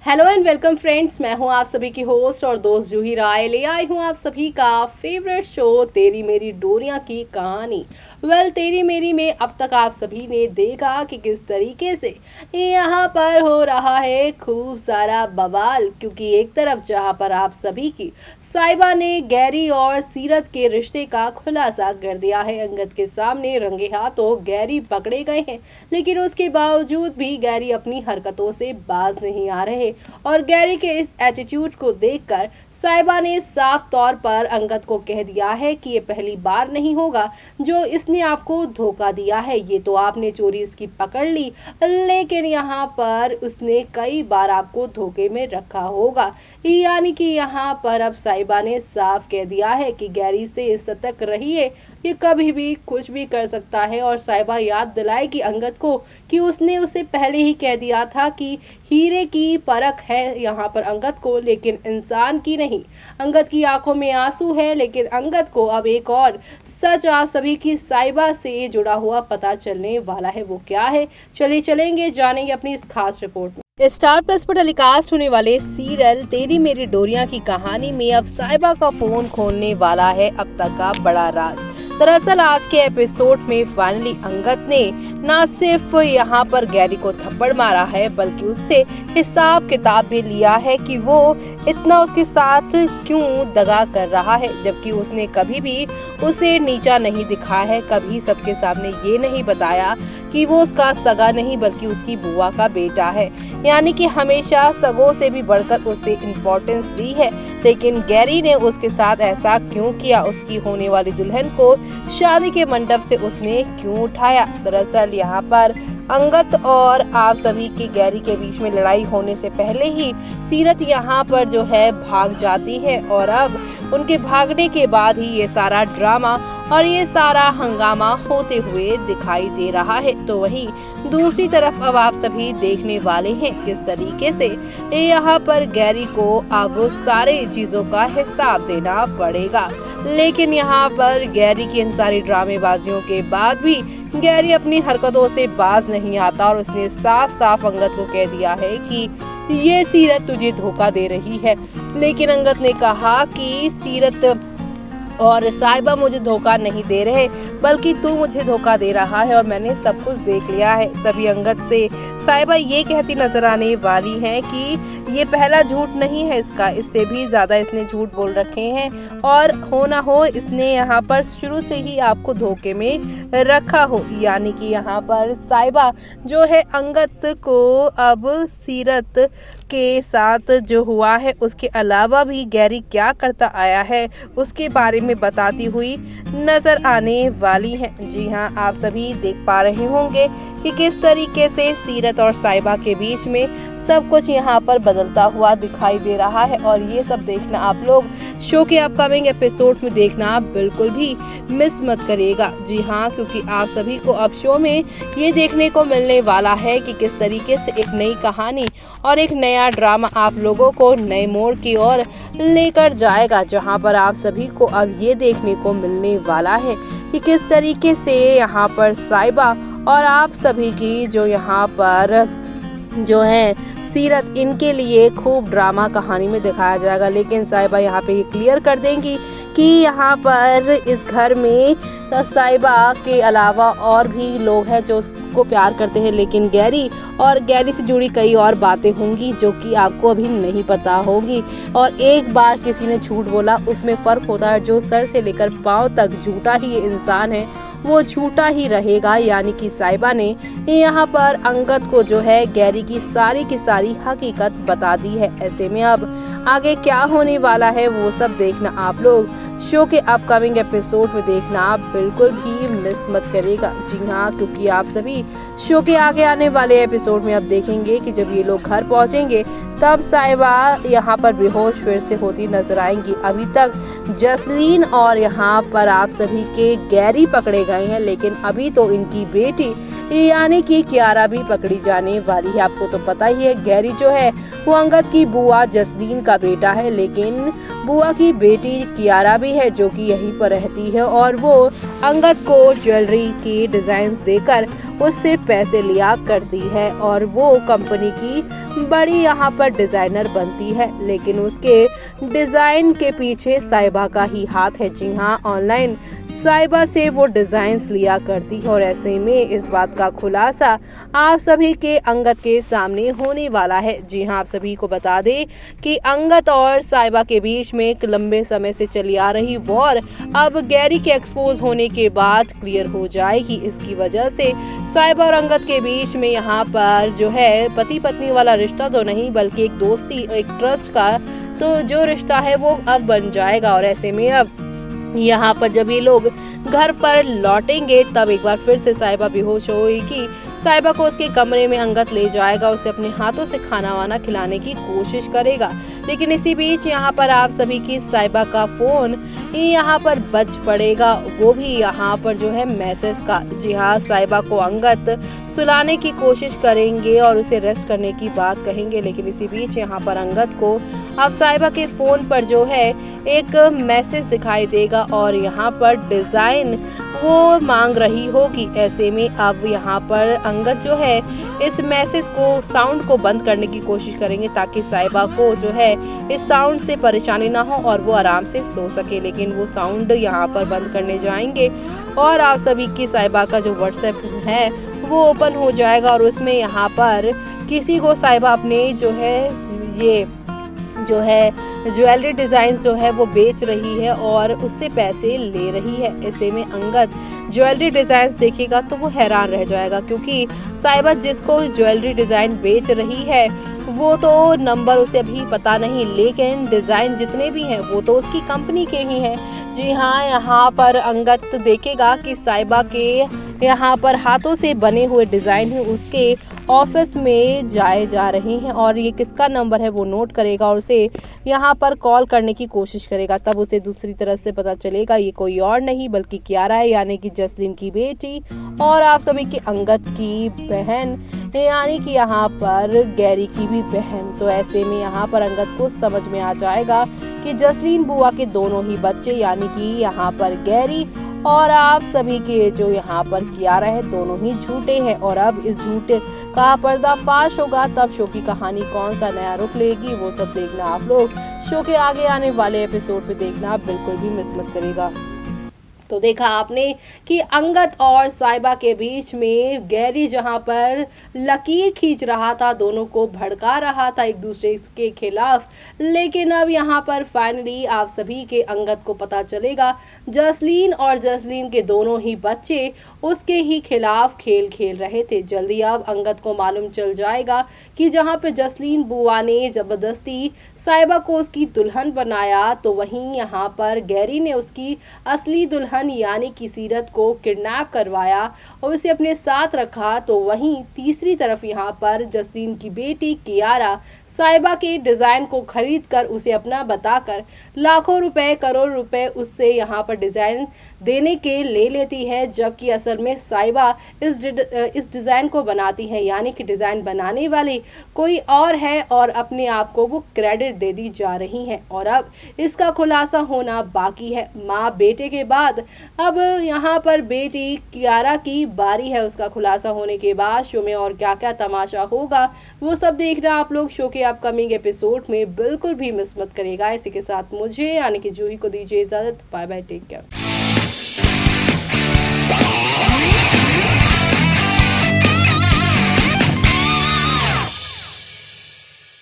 Hello and welcome friends, मैं हूं आप सभी की होस्ट और दोस्त जूही राय। ले आई हूं आप सभी का फेवरेट शो तेरी मेरी डोरियां की कहानी। तेरी मेरी में अब तक आप सभी ने देखा कि किस तरीके से यहाँ पर हो रहा है खूब सारा बवाल, क्योंकि एक तरफ जहां पर आप सभी की साइबा ने गैरी और सीरत के रिश्ते का खुलासा कर दिया है। अंगद के सामने रंगे हाथों गैरी पकड़े गए हैं, लेकिन उसके बावजूद भी गैरी अपनी हरकतों से बाज नहीं आ रहे और गैरी के इस एटीट्यूड को देखकर साइबा ने साफ तौर पर अंगद को कह दिया है कि ये पहली बार नहीं होगा जो इसने आपको धोखा दिया है। ये तो आपने चोरी इसकी पकड़ ली, लेकिन यहाँ पर उसने कई बार आपको धोखे में रखा होगा। यानी कि यहाँ पर अब साइबा ने साफ कह दिया है कि गैरी से सतर्क रहिए, ये कभी भी कुछ भी कर सकता है। और साइबा याद दिलाएगी अंगद को कि उसने उसे पहले ही कह दिया था कि हीरे की परख है यहाँ पर अंगद को, लेकिन इंसान की नहीं। अंगद की आंखों में आंसू है, लेकिन अंगद को अब एक और सच आप सभी की साइबा से जुड़ा हुआ पता चलने वाला है। वो क्या है, चलेंगे जानेंगे अपनी इस खास रिपोर्ट में। स्टार प्लस पर टेलीकास्ट होने वाले सीरियल तेरी मेरी डोरियां की कहानी में अब साइबा का फोन खोलने वाला है अब तक का बड़ा राज। दरअसल आज के एपिसोड में फाइनली अंगद ने न सिर्फ यहाँ पर गैरी को थप्पड़ मारा है, बल्कि उससे हिसाब किताब भी लिया है कि वो इतना उसके साथ क्यों दगा कर रहा है, जबकि उसने कभी भी उसे नीचा नहीं दिखा है। कभी सबके सामने ये नहीं बताया कि वो उसका सगा नहीं बल्कि उसकी बुआ का बेटा है, यानी कि हमेशा सगों से भी बढ़कर उसे इम्पोर्टेंस दी है। लेकिन गैरी ने उसके साथ ऐसा क्यों किया, उसकी होने वाली दुल्हन को शादी के मंडप से उसने क्यों उठाया। दरअसल यहाँ पर अंगद और आप सभी की गैरी के बीच में लड़ाई होने से पहले ही सीरत यहाँ पर जो है भाग जाती है और अब उनके भागने के बाद ही ये सारा ड्रामा और ये सारा हंगामा होते हुए दिखाई दे रहा है। तो वहीं दूसरी तरफ अब आप सभी देखने वाले हैं किस तरीके से यहाँ पर गैरी को अब सारे चीजों का हिसाब देना पड़ेगा। लेकिन यहाँ पर गैरी की इन सारी ड्रामेबाजियों के बाद भी गैरी अपनी हरकतों से बाज नहीं आता और उसने साफ साफ अंगद को कह दिया है कि ये सीरत तुझे धोखा दे रही है। लेकिन अंगद ने कहा कि सीरत और साइबा मुझे धोखा नहीं दे रहे, बल्कि तू मुझे धोखा दे रहा है और मैंने सब कुछ देख लिया है। तभी अंगद से साइबा ये कहती नजर आने वाली है कि ये पहला झूठ नहीं है इसका, इससे भी ज्यादा इसने झूठ बोल रखे हैं और हो ना हो इसने यहाँ पर शुरू से ही आपको धोखे में रखा हो। यानी कि यहाँ पर साइबा जो है अंगद को अब सीरत के साथ जो हुआ है उसके अलावा भी गैरी क्या करता आया है उसके बारे में बताती हुई नजर आने वाली है। जी हाँ, आप सभी देख पा रहे होंगे कि किस तरीके से सीरत और साइबा के बीच में सब कुछ यहाँ पर बदलता हुआ दिखाई दे रहा है और ये सब देखना आप लोग शो के अपकमिंग एपिसोड में देखना बिल्कुल भी मिस मत करिएगा। जी हाँ, क्योंकि आप सभी को अब शो में ये देखने को मिलने वाला है कि किस तरीके से एक नई कहानी और एक नया ड्रामा आप लोगों को नए मोड़ की ओर लेकर जाएगा, जहाँ पर आप सभी को अब ये देखने को मिलने वाला है कि किस तरीके से यहाँ पर साइबा और आप सभी की जो यहाँ पर जो है सीरत, इनके लिए खूब ड्रामा कहानी में दिखाया जाएगा। लेकिन साइबा यहाँ पे ये क्लियर कर देंगी कि यहाँ पर इस घर में साइबा के अलावा और भी लोग हैं जो उसको प्यार करते हैं, लेकिन गैरी से जुड़ी कई और बातें होंगी जो कि आपको अभी नहीं पता होगी। और एक बार किसी ने झूठ बोला उसमें फर्क होता है, जो सर से लेकर पांव तक झूठा ही इंसान है वो झूठा ही रहेगा। यानी कि साइबा ने यहाँ पर अंगद को जो है गैरी की सारी हकीकत बता दी है। ऐसे में अब आगे क्या होने वाला है वो सब देखना आप लोग शो के अपकमिंग एपिसोड में देखना आप बिल्कुल भी मिस मत करिएगा। जी हाँ, क्योंकि आप सभी शो के आगे आने वाले एपिसोड में अब देखेंगे कि जब ये लोग घर पहुंचेंगे तब साइबा यहाँ पर बेहोश फिर से होती नजर आएंगी। अभी तक जसलीन और यहाँ पर आप सभी के गैरी पकड़े गए हैं, लेकिन अभी तो इनकी बेटी यानी कि कियारा भी पकड़ी जाने वाली है। आपको तो पता ही है, गैरी जो है वो अंगद की बुआ जसलीन का बेटा है, लेकिन बुआ की बेटी कियारा भी है जो कि यहीं पर रहती है और वो अंगद को ज्वेलरी की डिजाइन देकर उससे पैसे लिया करती है और वो कंपनी की बड़ी यहाँ पर डिजाइनर बनती है। लेकिन उसके डिजाइन के पीछे साहिबा का ही हाथ है। जी हाँ, ऑनलाइन साहिबा से वो डिजाइन्स लिया करती है और ऐसे में इस बात का खुलासा आप सभी के अंगद के सामने होने वाला है। जी हाँ, आप सभी को बता दें कि अंगद और साहिबा के बीच में एक लंबे समय से चली आ रही वॉर अब गैरी के एक्सपोज होने के बाद क्लियर हो जाएगी। इसकी वजह से साहिबा और अंगद के बीच में यहाँ पर जो है पति पत्नी वाला रिश्ता तो नहीं बल्कि एक दोस्ती, एक ट्रस्ट का तो जो रिश्ता है वो अब बन जाएगा। और ऐसे में अब यहाँ पर जब ये लोग घर पर लौटेंगे तब एक बार फिर से साहिबा बेहोश होगी। साहिबा को उसके कमरे में अंगद ले जाएगा, उसे अपने हाथों से खाना वाना खिलाने की कोशिश करेगा। लेकिन इसी बीच यहाँ पर आप सभी की साहिबा का फोन यहाँ पर बज पड़ेगा, वो भी यहाँ पर जो है मैसेज का। जी हाँ, साहिबा को अंगद सुलाने की कोशिश करेंगे और उसे रेस्ट करने की बात कहेंगे। लेकिन इसी बीच यहाँ पर अंगद को अब साहिबा के फोन पर जो है एक मैसेज दिखाई देगा और यहाँ पर डिजाइन वो मांग रही होगी। ऐसे में अब यहाँ पर अंगद जो है इस मैसेज को साउंड को बंद करने की कोशिश करेंगे ताकि साहिबा को जो है इस साउंड से परेशानी ना हो और वो आराम से सो सके। लेकिन वो साउंड यहाँ पर बंद करने जाएंगे और आप सभी की साहिबा का जो व्हाट्सएप है वो ओपन हो जाएगा और उसमें यहाँ पर किसी को साहिबा अपने जो है ये जो है ज्वेलरी डिजाइन जो है वो बेच रही है और उससे पैसे ले रही है। ऐसे में अंगद ज्वेलरी डिजाइन देखेगा तो वो हैरान रह जाएगा क्योंकि साहिबा जिसको ज्वेलरी डिजाइन बेच रही है वो तो नंबर उसे अभी पता नहीं, लेकिन डिजाइन जितने भी हैं वो तो उसकी कंपनी के ही हैं। जी हाँ, यहाँ पर अंगद देखेगा कि साहिबा के यहाँ पर हाथों से बने हुए डिजाइन है उसके ऑफिस में जाए जा रहे हैं और ये किसका नंबर है वो नोट करेगा और उसे यहाँ पर कॉल करने की कोशिश करेगा। तब उसे दूसरी तरफ से पता चलेगा ये कोई और नहीं बल्कि कियारा है, यानी कि जसलीन की बेटी और आप सभी के अंगद की बहन, यानी कि यहाँ पर गैरी की भी बहन। तो ऐसे में यहाँ पर अंगद को समझ में आ जाएगा कि जसलीन बुआ के दोनों ही बच्चे यानी कि यहाँ पर गैरी और आप सभी के जो यहाँ पर कियारा है दोनों ही झूठे हैं। और अब इस झूठ का पर्दाफाश होगा तब शो की कहानी कौन सा नया रुख लेगी वो सब देखना आप लोग शो के आगे आने वाले एपिसोड पे देखना बिल्कुल भी मिस मत करिएगा। तो देखा आपने कि अंगद और साहिबा के बीच में गैरी जहां पर लकीर खींच रहा था, दोनों को भड़का रहा था एक दूसरे के खिलाफ, लेकिन अब यहां पर फाइनली आप सभी के अंगद को पता चलेगा जसलीन और जसलीन के दोनों ही बच्चे उसके ही खिलाफ खेल खेल रहे थे। जल्दी अब अंगद को मालूम चल जाएगा कि जहां पे जसलीन बुआ ने जबरदस्ती साहिबा को उसकी दुल्हन बनाया तो वहीं यहाँ पर गैरी ने उसकी असली दुल्हन यानी कि सीरत को किडनैप करवाया और उसे अपने साथ रखा। तो वहीं तीसरी तरफ यहाँ पर जसलीन की बेटी कियारा साहिबा के डिजाइन को खरीद कर उसे अपना बताकर लाखों रुपए करोड़ रुपए उससे यहाँ पर डिजाइन देने के ले लेती है, जबकि असल में साहिबा इस डिजाइन को बनाती है यानी कि डिजाइन बनाने वाली कोई और है और अपने आप को वो क्रेडिट दे दी जा रही है। और अब इसका खुलासा होना बाकी है। माँ बेटे के बाद अब यहाँ पर बेटी कियारा की बारी है। उसका खुलासा होने के बाद शो में और क्या क्या तमाशा होगा वो सब देखना आप लोग शो के अपकमिंग एपिसोड में बिल्कुल भी मिस मत करिएगा। इसी के साथ मुझे यानी कि जूही को दीजिए इजाजत। Bye bye, take care.